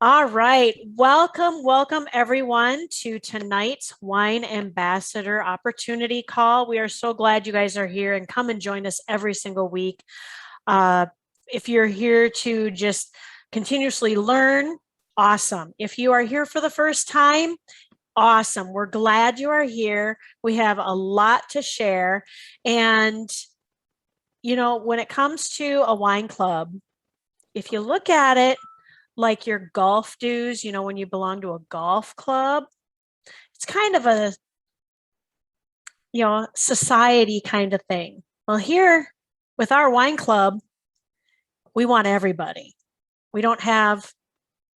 All right. Welcome everyone to tonight's Wine Ambassador Opportunity Call. We are so glad you guys are here and come and join us every single week. Uh, if you're here to just continuously learn, awesome. If you are here for the first time, awesome. We're glad you are here. We have a lot to share. And, when it comes to a wine club, if you look at it, like your golf dues, when you belong to a golf club, it's kind of a, society kind of thing. Well, here with our wine club, we want everybody. We don't have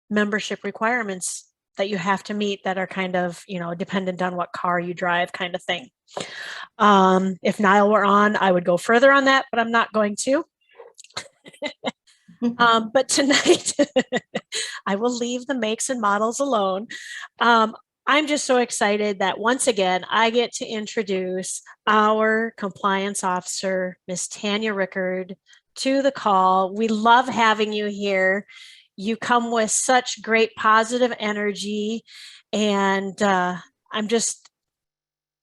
membership requirements that you have to meet that are kind of, dependent on what car you drive kind of thing. If Niall were on, I would go further on that, but I'm not going to. But tonight, I will leave the makes and models alone. I'm just so excited that once again, I get to introduce our compliance officer, Miss Tanya Rickard, to the call. We love having you here. You come with such great positive energy, and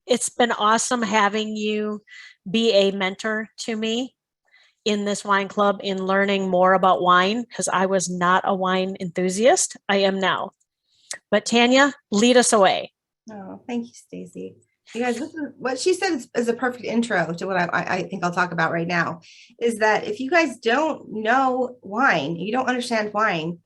it's been awesome having you be a mentor to me in this wine club in learning more about wine, because I was not a wine enthusiast. I am now. But Tanya, lead us away. Oh, thank you, Stacy. You guys, what she said is a perfect intro to what I think I'll talk about right now, is that if you guys don't know wine, you don't understand wine,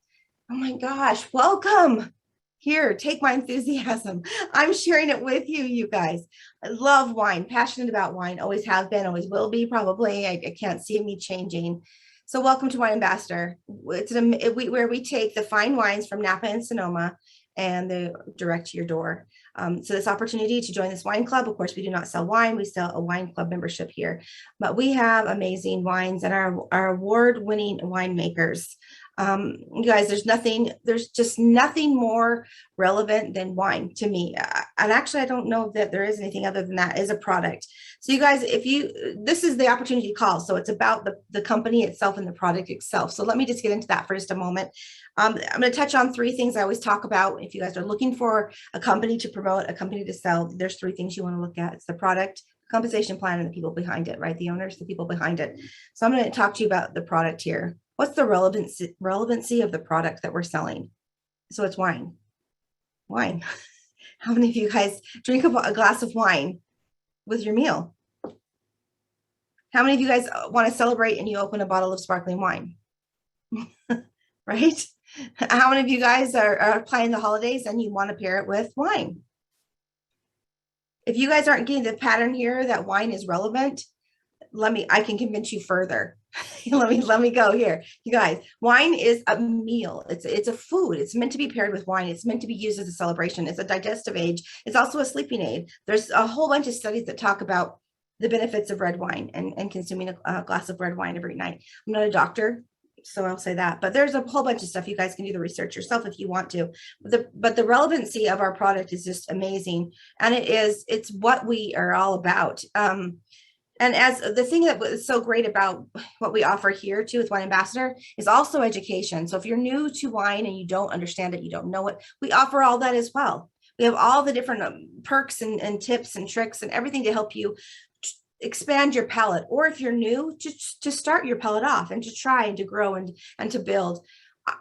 oh my gosh, welcome. Here, take my enthusiasm. I'm sharing it with you, you guys. I love wine, passionate about wine, always have been, always will be, probably. I can't see me changing. So welcome to Wine Ambassador. It's where we take the fine wines from Napa and Sonoma and they direct to your door. So this opportunity to join this wine club, of course, we do not sell wine. We sell a wine club membership here, but we have amazing wines and our award-winning winemakers. You guys, there's just nothing more relevant than wine to me. And actually, I don't know that there is anything other than that as a product. So you guys, this is the opportunity call. So it's about the company itself and the product itself. So let me just get into that for just a moment. I'm going to touch on three things I always talk about. If you guys are looking for a company to promote, a company to sell, there's three things you want to look at. It's the product, compensation plan, and the people behind it, right? The owners, the people behind it. So I'm going to talk to you about the product here. What's the relevancy of the product that we're selling? So it's wine. Wine. How many of you guys drink a glass of wine with your meal? How many of you guys want to celebrate and you open a bottle of sparkling wine? Right? How many of you guys are planning the holidays and you want to pair it with wine? If you guys aren't getting the pattern here that wine is relevant, I can convince you further. let me go here. You guys, wine is a meal. It's a food. It's meant to be paired with wine. It's meant to be used as a celebration. It's a digestive aid. It's also a sleeping aid. There's a whole bunch of studies that talk about the benefits of red wine and consuming a glass of red wine every night. I'm not a doctor, so I'll say that, but there's a whole bunch of stuff. You guys can do the research yourself if you want to, but the relevancy of our product is just amazing. And it's what we are all about. And as the thing that was so great about what we offer here too with Wine Ambassador is also education. So if you're new to wine and you don't understand it, you don't know it, we offer all that as well. We have all the different perks and tips and tricks and everything to help you expand your palate. Or if you're new, to start your palate off and to try and to grow and to build.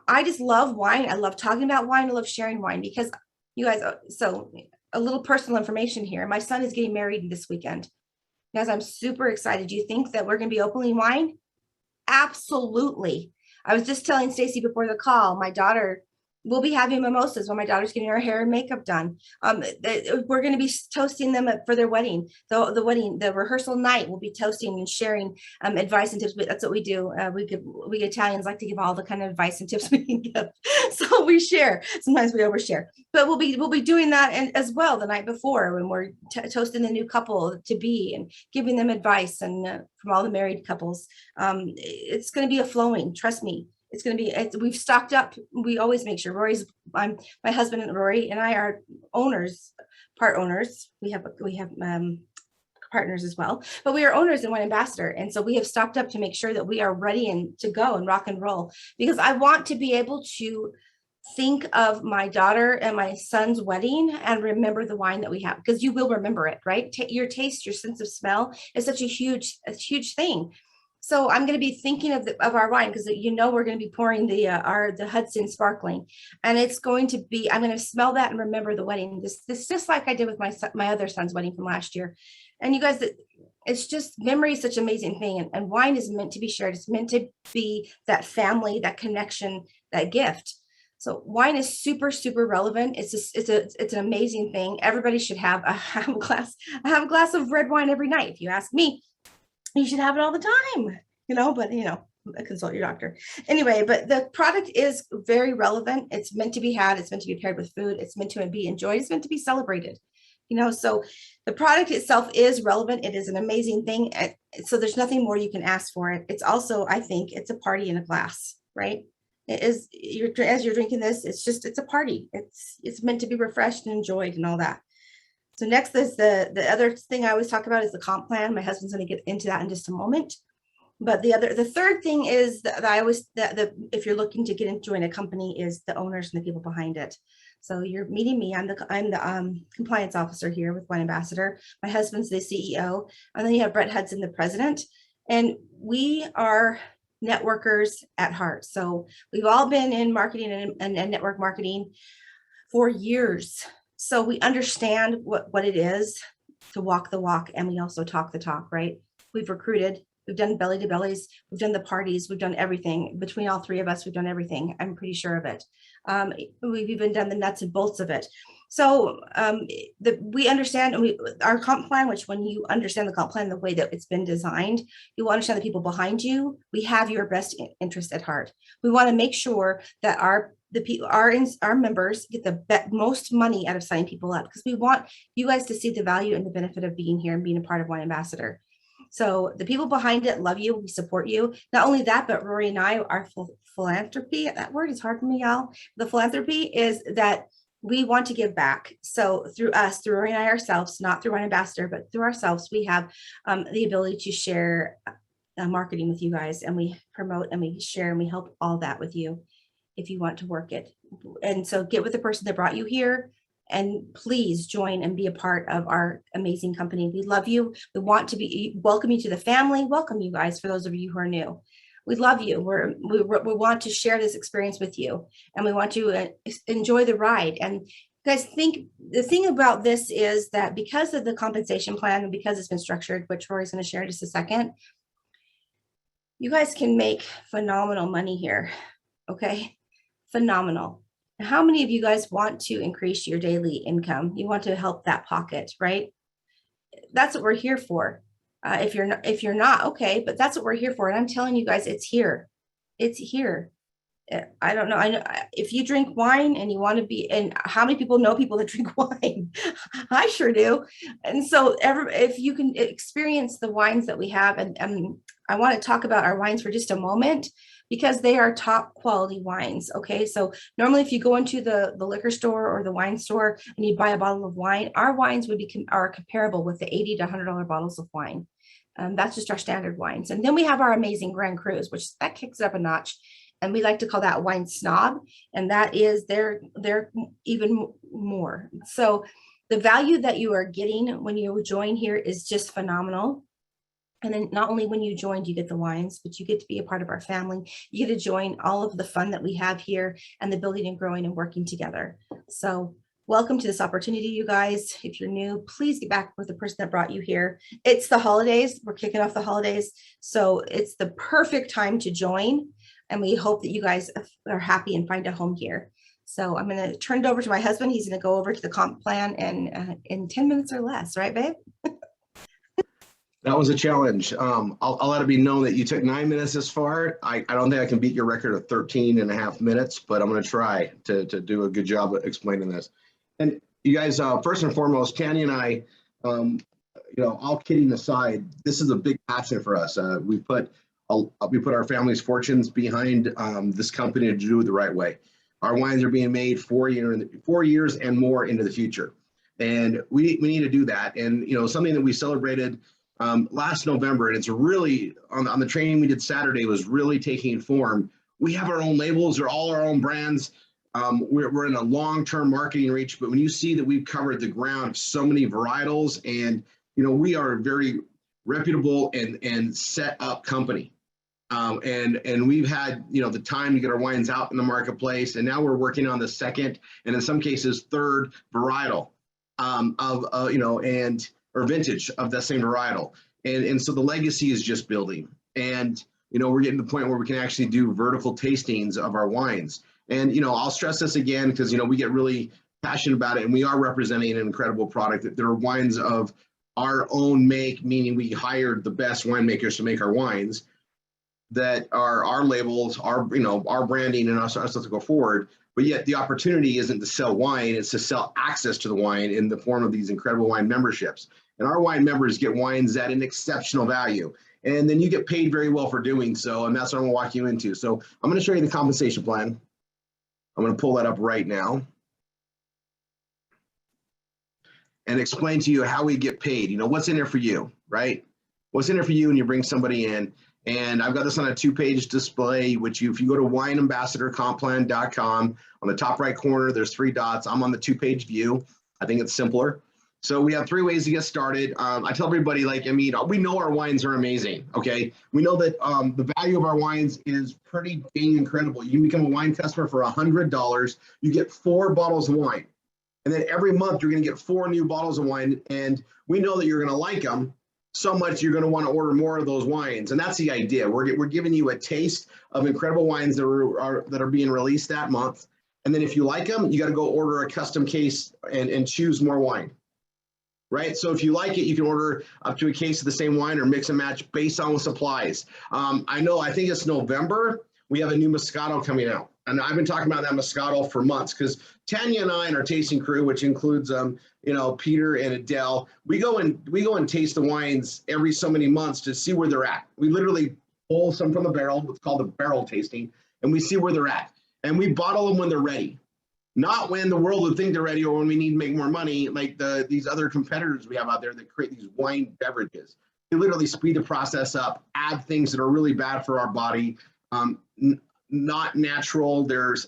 I just love wine. I love talking about wine. I love sharing wine because you guys, so a little personal information here. My son is getting married this weekend. Guys, I'm super excited. Do you think that we're going to be opening wine? Absolutely. I was just telling Stacy before the call, my daughter will be having mimosas when my daughter's getting her hair and makeup done. We're going to be toasting them for their wedding. The rehearsal night, we'll be toasting and sharing advice and tips. That's what we do. We Italians like to give all the kind of advice and tips we can give. So we share. Sometimes we overshare, but we'll be doing that and as well the night before when we're toasting the new couple to be and giving them advice and from all the married couples. It's going to be a flowing. Trust me. It's going to be, we've stocked up. We always make sure my husband and Rory and I are part owners. We have partners as well, but we are owners in Wine Ambassador. And so we have stocked up to make sure that we are ready and to go and rock and roll, because I want to be able to think of my daughter and my son's wedding and remember the wine that we have, because you will remember it, right? Your taste, your sense of smell is such a huge thing. So I'm going to be thinking of our wine, because we're going to be pouring the Hudson Sparkling, and it's going to be, I'm going to smell that and remember the wedding. This just like I did with my other son's wedding from last year. And you guys, it's just, memory is such an amazing thing, and wine is meant to be shared. It's meant to be that family, that connection, that gift. So wine is super, super relevant. It's an amazing thing. Everybody should have a glass of red wine every night. If you ask me, you should have it all the time, but consult your doctor. Anyway, but the product is very relevant. It's meant to be had. It's meant to be paired with food. It's meant to be enjoyed. It's meant to be celebrated, so the product itself is relevant. It is an amazing thing. So there's nothing more you can ask for it. It's also, I think, it's a party in a glass, right? It is, as you're drinking this, it's a party. It's meant to be refreshed and enjoyed and all that. So next is the other thing I always talk about is the comp plan. My husband's going to get into that in just a moment. But the third thing is that if you're looking to join a company, is the owners and the people behind it. So you're meeting me. I'm the compliance officer here with Wine Ambassador. My husband's the CEO, and then you have Brett Hudson, the president, and we are networkers at heart. So we've all been in marketing and network marketing for years. So we understand what it is to walk the walk, and we also talk the talk, right? We've recruited, we've done belly to bellies, we've done the parties, we've done everything. Between all three of us, we've done everything. I'm pretty sure of it. We've even done the nuts and bolts of it. So we understand, our comp plan, which when you understand the comp plan, the way that it's been designed, you will understand the people behind you. We have your best interest at heart. We want to make sure that our members get the most money out of signing people up, because we want you guys to see the value and the benefit of being here and being a part of Wine Ambassador. So the people behind it love you. We support you. Not only that, but Rory and I, our philanthropy, that word is hard for me, y'all. The philanthropy is that we want to give back. So through Rory and I ourselves, not through Wine Ambassador, but through ourselves, we have the ability to share marketing with you guys, and we promote and we share and we help all that with you if you want to work it. And so get with the person that brought you here, and please join and be a part of our amazing company. We love you. We want to welcome you to the family. Welcome you guys, for those of you who are new. We love you. We want to share this experience with you, and we want to enjoy the ride. And guys, the thing about this is that because of the compensation plan and because it's been structured, which Rory's going to share in just a second, you guys can make phenomenal money here. Okay. Phenomenal. How many of you guys want to increase your daily income? You want to help that pocket, right? That's what we're here for. If you're not, okay, but that's what we're here for. And I'm telling you guys, it's here. It's here. I don't know. I know if you drink wine and you want to be, and how many people know people that drink wine? I sure do. And so if you can experience the wines that we have, and I want to talk about our wines for just a moment, because they are top quality wines. Okay. So normally if you go into the liquor store or the wine store and you buy a bottle of wine, our wines are comparable with the $80 to $100 bottles of wine. That's just our standard wines. And then we have our amazing Grand Crus, which that kicks it up a notch. And we like to call that wine snob. And that is they're even more. So the value that you are getting when you join here is just phenomenal. And then not only when you join, you get the wines, but you get to be a part of our family. You get to join all of the fun that we have here and the building and growing and working together. So welcome to this opportunity, you guys. If you're new, please get back with the person that brought you here. It's the holidays. We're kicking off the holidays. So it's the perfect time to join. And we hope that you guys are happy and find a home here. So I'm going to turn it over to my husband. He's going to go over to the comp plan and in 10 minutes or less, right, babe? That was a challenge. I'll let it be known that you took 9 minutes this far. I don't think I can beat your record of 13 and a half minutes, but I'm going to try to do a good job of explaining this. And you guys, first and foremost, Tanya and I, all kidding aside, this is a big passion for us. We put our family's fortunes behind this company to do it the right way. Our wines are being made 4 years and more into the future. And we need to do that. And, something that we celebrated last November, and it's really on the training we did Saturday was really taking form. We have our own labels, they're all our own brands. We're in a long-term marketing reach, but when you see that we've covered the ground of so many varietals, and we are a very reputable and set up company. And we've had the time to get our wines out in the marketplace, and now we're working on the second and in some cases third varietal or vintage of that same varietal, and so the legacy is just building, and we're getting to the point where we can actually do vertical tastings of our wines. And I'll stress this again because we get really passionate about it, and we are representing an incredible product. That there are wines of our own make, meaning we hired the best winemakers to make our wines, that are our labels, our branding, and us to go forward. But yet the opportunity isn't to sell wine; it's to sell access to the wine in the form of these incredible wine memberships. And our wine members get wines at an exceptional value, and then you get paid very well for doing so. And that's what I'm going to walk you into. So I'm going to show you the compensation plan. I'm going to pull that up right now and explain to you how we get paid. What's in there for you, right? What's in there for you when you bring somebody in. And I've got this on a 2-page display, which if you go to wineambassadorcomplan.com, on the top right corner, there's 3 dots. I'm on the 2-page view. I think it's simpler. So we have 3 ways to get started. I tell everybody, we know our wines are amazing, okay? We know that the value of our wines is pretty dang incredible. You can become a wine customer for $100. You get 4 bottles of wine. And then every month, you're going to get 4 new bottles of wine. And we know that you're going to like them so much you're going to want to order more of those wines. And that's the idea. We're giving you a taste of incredible wines that are being released that month. And then if you like them, you got to go order a custom case and choose more wine. Right? So if you like it, you can order up to a case of the same wine or mix and match based on the supplies. I think it's November. We have a new Moscato coming out. And I've been talking about that Moscato for months because Tanya and I and our tasting crew, which includes Peter and Adele, we go and taste the wines every so many months to see where they're at. We literally pull some from the barrel, what's called the barrel tasting, and we see where they're at. And we bottle them when they're ready. Not when the world would think they're ready or when we need to make more money, like these other competitors we have out there that create these wine beverages. They literally speed the process up, add things that are really bad for our body, not natural. There's,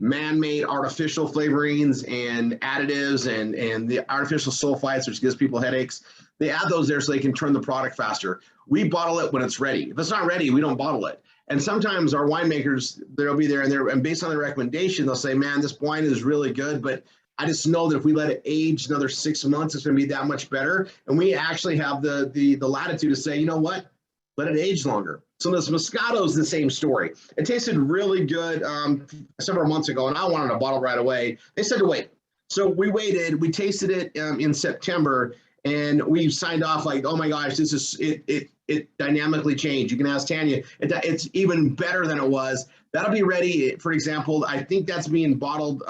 man-made artificial flavorings and additives and the artificial sulfites, which gives people headaches. They add those there so they can turn the product faster. We bottle it when it's ready. If it's not ready, we don't bottle it. And sometimes our winemakers, they'll be there and based on their recommendation, they'll say, man, this wine is really good, but I just know that if we let it age another 6 months, it's going to be that much better. And we actually have the latitude to say, you know what, let it age longer. So this Moscato is the same story. It tasted really good several months ago, and I wanted a bottle right away. They said to wait. So we waited. We tasted it in September, and we signed off like, oh my gosh, this is it dynamically changed. You can ask Tanya. It's even better than it was. That'll be ready. For example, I think that's being bottled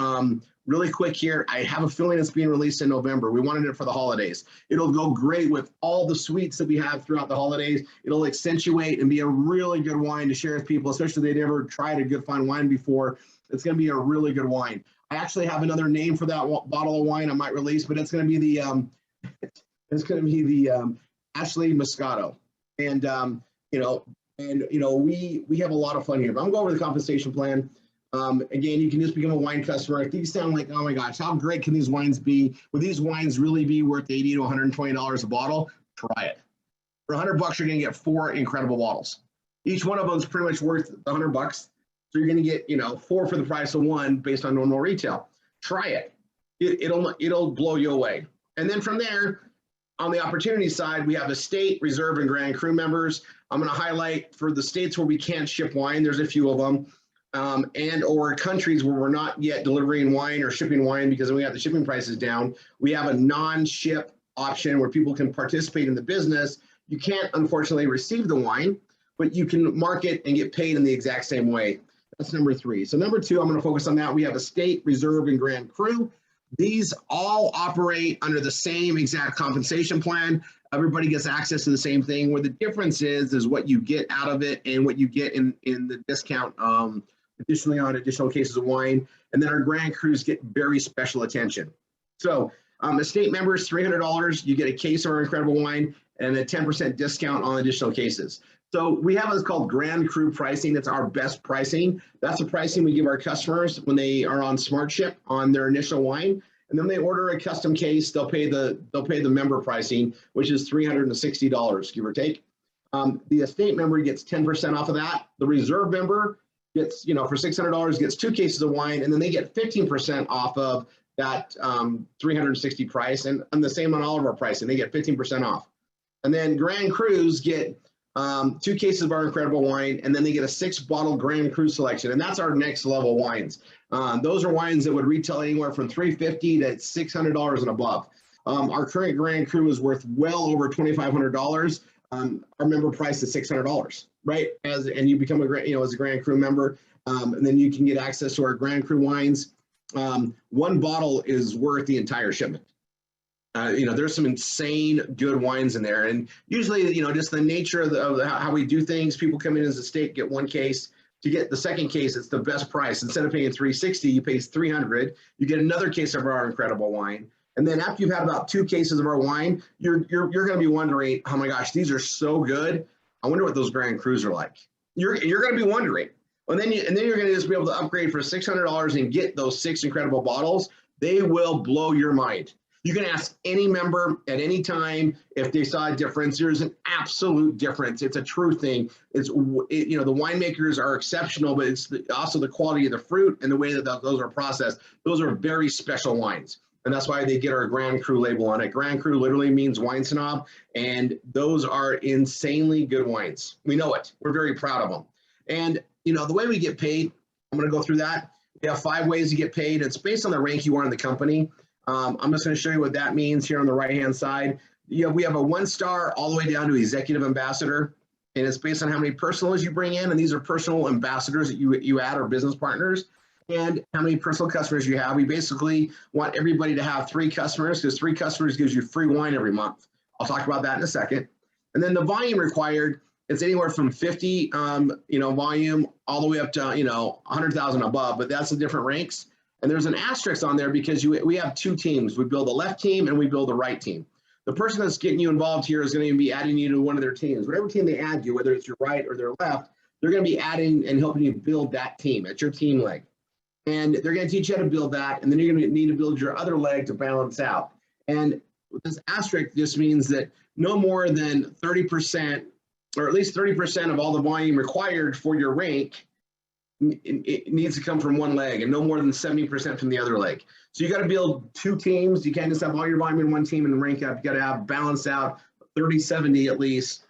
really quick here. I have a feeling it's being released in November. We wanted it for the holidays. It'll go great with all the sweets that we have throughout the holidays. It'll accentuate and be a really good wine to share with people, especially if they've never tried a good fine wine before. It's going to be a really good wine. I actually have another name for that bottle of wine I might release, but it's going to be the Ashley Moscato. And we have a lot of fun here. But I'm going over the compensation plan. Again, you can just become a wine customer. If these sound like, oh my gosh, how great can these wines be? Would these wines really be worth $80 to $120 a bottle? Try it. For $100, you're going to get 4 incredible bottles. Each one of them is pretty much worth $100. So you're going to get, 4 for the price of 1 based on normal retail. Try it. It'll blow you away. And then from there, on the opportunity side, we have estate, reserve, and Grand Cru members. I'm going to highlight for the states where we can't ship wine. There's a few of them. And or countries where we're not yet delivering wine or shipping wine because we have the shipping prices down. We have a non-ship option where people can participate in the business. You can't, unfortunately, receive the wine, but you can market and get paid in the exact same way. That's number 3. So number 2, I'm going to focus on that. We have estate, reserve, and Grand Cru. These all operate under the same exact compensation plan. Everybody gets access to the same thing. Where the difference is what you get out of it and what you get in the discount. Additionally on additional cases of wine. And then our Grand Crus get very special attention. So estate members, $300, you get a case of our incredible wine and a 10% discount on additional cases. So we have what's called Grand Cru pricing. It's our best pricing. That's the pricing we give our customers when they are on SmartShip on their initial wine. And then they order a custom case, they'll pay the member pricing, which is $360, give or take. The estate member gets 10% off of that. The reserve member gets, for $600, gets 2 cases of wine, and then they get 15% off of that 360 price, and the same on all of our pricing. They get 15% off. And then Grand Crus get 2 cases of our incredible wine, and then they get a 6-bottle Grand Cru selection, and that's our next level wines. Those are wines that would retail anywhere from $350 to $600 and above. Our current Grand Cru is worth well over $2,500. Our member price is $600, right? And you become as a Grand Cru member, and then you can get access to our Grand Cru wines. 1 bottle is worth the entire shipment. There's some insane good wines in there, and usually, just the nature of how we do things. People come in as a state, get 1 case. To get the second case, it's the best price. Instead of paying $360, you pay $300. You get another case of our incredible wine, and then after you've had about 2 cases of our wine, you're going to be wondering, oh my gosh, these are so good. I wonder what those Grand Crus are like. You're going to be wondering. And then you're going to just be able to upgrade for $600 and get those 6 incredible bottles. They will blow your mind. You can ask any member at any time if they saw a difference. There's an absolute difference. It's a true thing. The winemakers are exceptional, but it's also the quality of the fruit and the way that those are processed. Those are very special wines. And that's why they get our Grand Cru label on it. Grand Cru literally means wine snob, and those are insanely good wines. We know it. We're very proud of them. And, the way we get paid, I'm going to go through that. We have 5 ways to get paid. It's based on the rank you are in the company. I'm just going to show you what that means here on the right-hand side. We have a 1-star all the way down to executive ambassador, and it's based on how many personals you bring in, and these are personal ambassadors that you add or business partners, and how many personal customers you have. We basically want everybody to have 3 customers, because 3 customers gives you free wine every month. I'll talk about that in a second. And then the volume required, it's anywhere from 50, volume all the way up to, 100,000 above, but that's the different ranks. And there's an asterisk on there because we have 2 teams. We build a left team and we build a right team. The person that's getting you involved here is going to be adding you to one of their teams. Whatever team they add you, whether it's your right or their left, they're going to be adding and helping you build that team. It's your team leg. And they're going to teach you how to build that. And then you're going to need to build your other leg to balance out. And this asterisk just means that no more than 30%, or at least 30% of all the volume required for your rank, it needs to come from one leg, and no more than 70% from the other leg. So you got to build 2 teams. You can't just have all your volume in one team and rank up. You got to have balance out 30-70 at least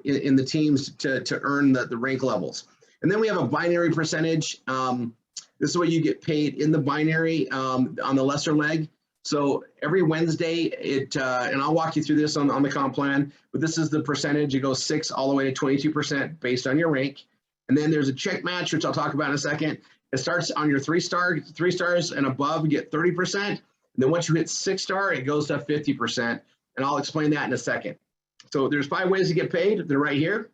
in the teams to earn the rank levels. And then we have a binary percentage. This is what you get paid in the binary on the lesser leg. So every Wednesday, and I'll walk you through this on the comp plan, but this is the percentage. It goes 6 all the way to 22% based on your rank. And then there's a check match, which I'll talk about in a second. It starts on your 3-stars and above, you get 30%. And then once you hit 6-star, it goes to 50%. And I'll explain that in a second. So there's 5 ways to get paid. They're right here.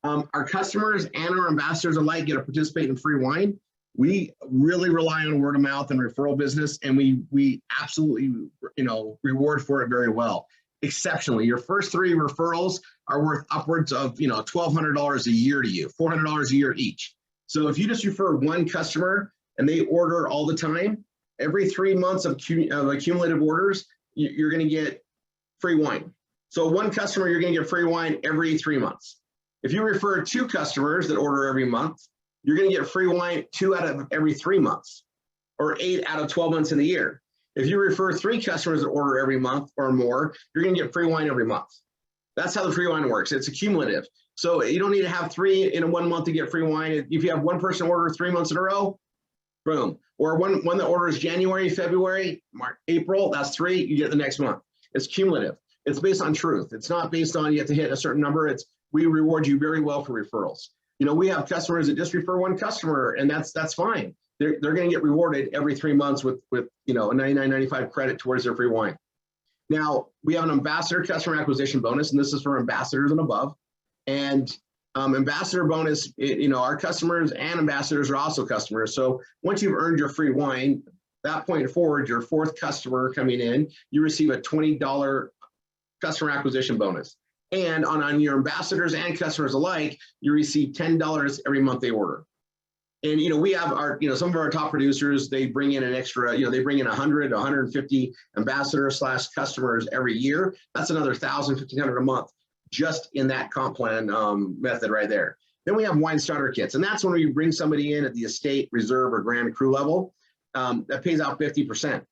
Our customers and our ambassadors alike get to participate in free wine. We really rely on word of mouth and referral business, and we absolutely, reward for it very well. Exceptionally, your first 3 referrals are worth upwards of, $1,200 a year to you, $400 a year each. So if you just refer 1 customer and they order all the time, every 3 months of accumulative orders, you're going to get free wine. So 1 customer, you're going to get free wine every 3 months. If you refer 2 customers that order every month, you're going to get free wine 2 out of every 3 months, or 8 out of 12 months in the year. If you refer 3 customers that order every month or more, you're going to get free wine every month. That's how the free wine works. It's accumulative. So you don't need to have 3 in 1 month to get free wine. If you have 1 person order 3 months in a row, boom. Or one that orders January, February, March, April, that's 3, you get the next month. It's cumulative. It's based on truth. It's not based on you have to hit a certain number. It's we reward you very well for referrals. We have customers that just refer 1 customer, and that's fine. They're going to get rewarded every 3 months with a $99.95 credit towards their free wine. Now, we have an ambassador customer acquisition bonus, and this is for ambassadors and above. And ambassador bonus, our customers and ambassadors are also customers. So once you've earned your free wine, that point forward, your 4th customer coming in, you receive a $20 customer acquisition bonus. And on your ambassadors and customers alike, you receive $10 every month they order. And, we have our, some of our top producers, they bring in an extra, they bring in 100, 150 ambassadors/customers every year. That's another 1,000, 1,500 a month just in that comp plan method right there. Then we have wine starter kits. And that's when we bring somebody in at the estate, reserve, or grand cru level, that pays out 50%.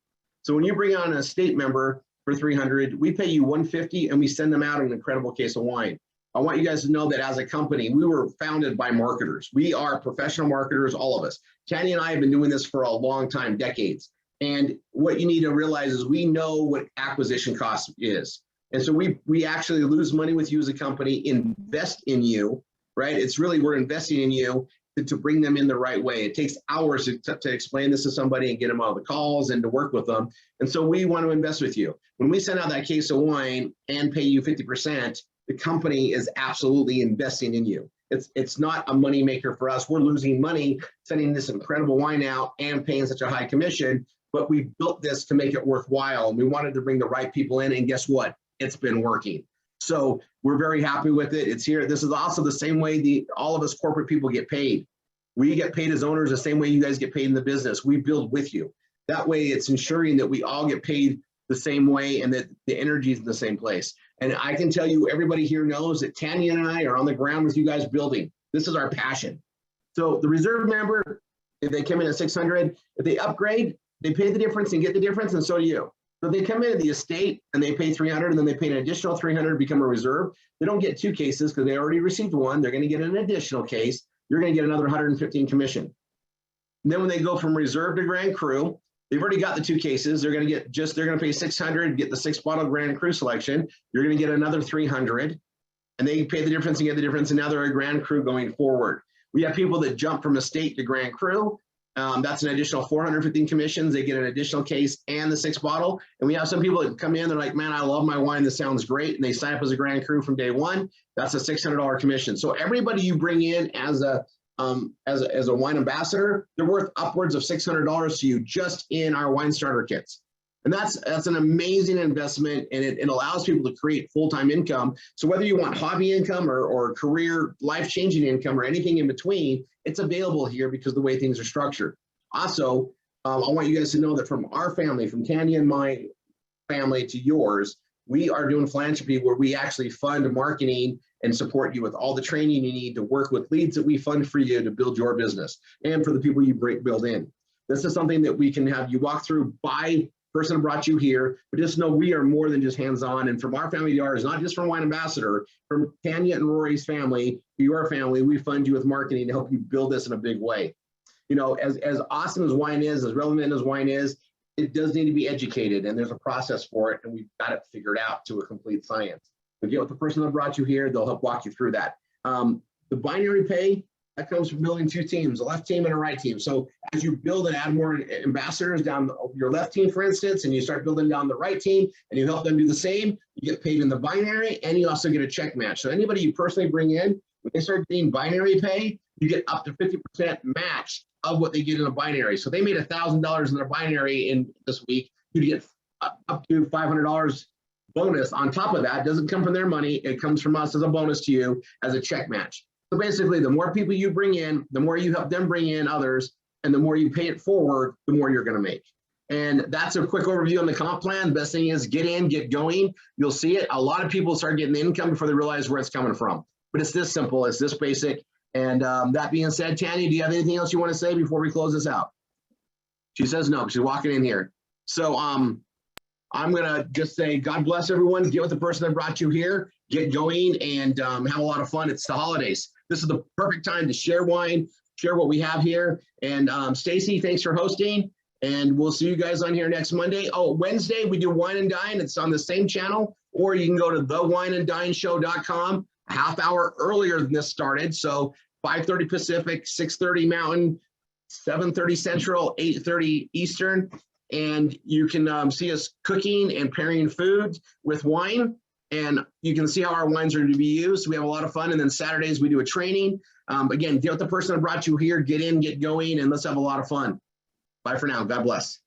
So when you bring on an estate member for 300, we pay you 150 and we send them out an incredible case of wine. I want you guys to know that as a company, we were founded by marketers. We are professional marketers, all of us. Tanya and I have been doing this for a long time, decades. And what you need to realize is we know what acquisition cost is. And so we actually lose money with you as a company, invest in you, right? It's really, we're investing in you to bring them in the right way. It takes hours to explain this to somebody and get them out of the calls and to work with them. And so we want to invest with you. When we send out that case of wine and pay you 50%, the company is absolutely investing in you. It's not a money maker for us. We're losing money sending this incredible wine out and paying such a high commission, but we built this to make it worthwhile. And we wanted to bring the right people in, and guess what? It's been working. So we're very happy with it. It's here. This is also the same way all of us corporate people get paid. We get paid as owners the same way you guys get paid in the business. We build with you. That way it's ensuring that we all get paid the same way and that the energy is in the same place. And I can tell you, everybody here knows that Tanya and I are on the ground with you guys building. This is our passion. So the reserve member, if they come in at 600, if they upgrade, they pay the difference and get the difference, and so do you. So if they come in at the estate and they pay 300 and then they pay an additional 300 to become a reserve, they don't get two cases because they already received one. They're going to get an additional case. You're going to get another 115 commission. And then when they go from reserve to grand cru, they've already got the two cases. They're going to pay 600, get the 6-bottle grand cru selection. You're going to get another 300, and they pay the difference and get the difference. And now they're a grand cru going forward. We have people that jump from estate to grand cru. That's an additional 415 commissions. They get an additional case and the 6-bottle. And we have some people that come in, they're like, man, I love my wine. This sounds great. And they sign up as a grand cru from day one. That's a $600 commission. So everybody you bring in as a wine ambassador, they're worth upwards of $600 to you just in our wine starter kits. And that's an amazing investment, and it allows people to create full-time income. So whether you want hobby income or career life-changing income or anything in between, it's available here because of the way things are structured. Also, I want you guys to know that from our family, from Tanya and my family to yours, we are doing philanthropy where we actually fund marketing and support you with all the training you need to work with leads that we fund for you to build your business and for the people you build in. This is something that we can have you walk through by person who brought you here, but just know we are more than just hands-on. And from our family to yours, not just from Wine Ambassador, from Tanya and Rory's family to your family, we fund you with marketing to help you build this in a big way. As awesome as wine is, as relevant as wine is, it does need to be educated, and there's a process for it, and we've got it figured out to a complete science. So get with the person that brought you here, they'll help walk you through that. The binary pay, that comes from building two teams, a left team and a right team. So as you build and add more ambassadors down your left team, for instance, and you start building down the right team and you help them do the same, you get paid in the binary, and you also get a check match. So anybody you personally bring in, when they start getting binary pay, you get up to 50% match of what they get in a binary. So they made $1,000 in their binary in this week, you get up to $500 bonus on top of that. It doesn't come from their money. It comes from us as a bonus to you as a check match. So basically, the more people you bring in, the more you help them bring in others, and the more you pay it forward, the more you're going to make. And that's a quick overview on the comp plan. The best thing is get in, get going. You'll see it. A lot of people start getting the income before they realize where it's coming from. But it's this simple. It's this basic. And that being said, Tanya, do you have anything else you want to say before we close this out? She says no. She's walking in here. So I'm going to just say, God bless everyone. Get with the person that brought you here. Get going and have a lot of fun. It's the holidays. This is the perfect time to share wine, share what we have here. And Stacy, thanks for hosting. And we'll see you guys on here next Monday. Oh, Wednesday, we do Wine and Dine. It's on the same channel. Or you can go to thewineanddineshow.com. A half hour earlier than this started. So 5:30 Pacific, 6:30 Mountain, 7:30 Central, 8:30 Eastern. And you can see us cooking and pairing food with wine. And you can see how our wines are to be used. We have a lot of fun. And then Saturdays, we do a training. Again, get with the person that brought you here, get in, get going, and let's have a lot of fun. Bye for now. God bless.